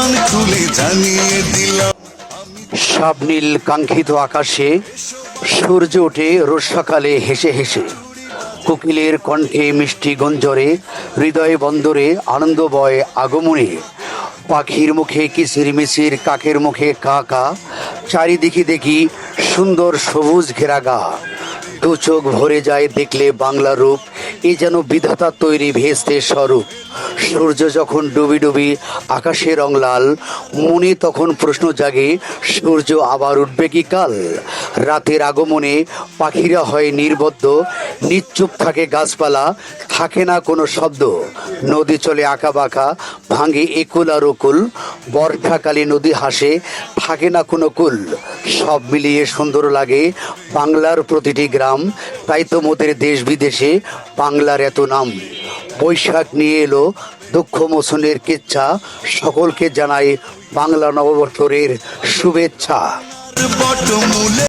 কান খুলে জানিয়ে দিলাম। সাবনীল কাঙ্ক্ষিত আকাশে সূর্য ওঠে রোজ সকালে হেসে হেসে, কোকিলের কণ্ঠে মিষ্টি গঞ্জরে, হৃদয় বন্দরে আনন্দ বয় আগমনে। পাখির মুখে কিচিরমিচির, কাকের মুখে কা কা, চারিদিকে দেখি সুন্দর সবুজ ঘেরা গা। দু চোখ ভরে যায় দেখলে বাংলা রূপ, এ যেন বিধাতার তৈরি ভেস্তে স্বরূপ। সূর্য যখন ডুবি ডুবি আকাশে রং লাল, মনে তখন প্রশ্ন জাগে সূর্য আবার উঠবে কি কাল। রাতের আগমনে পাখিরা হয় নির্বদ্ধ, নিশ্চুপ থাকে গাছপালা, থাকে না কোনো শব্দ। নদী চলে আঁকা বাঁকা, ভাঙে একুল আর ওকুল, বর্ষাকালে নদী হাসে, থাকে না কোনো কুল। সব মিলিয়ে সুন্দর লাগে বাংলার প্রতিটি গ্রাম, তাই তো মোদের দেশ বিদেশে বাংলার এত নাম। বৈশাখ নিয়ে এলো দুঃখ মোচনের কেচ্ছা, সকলকে জানাই বাংলা নববর্ষের শুভেচ্ছা। বটমূলে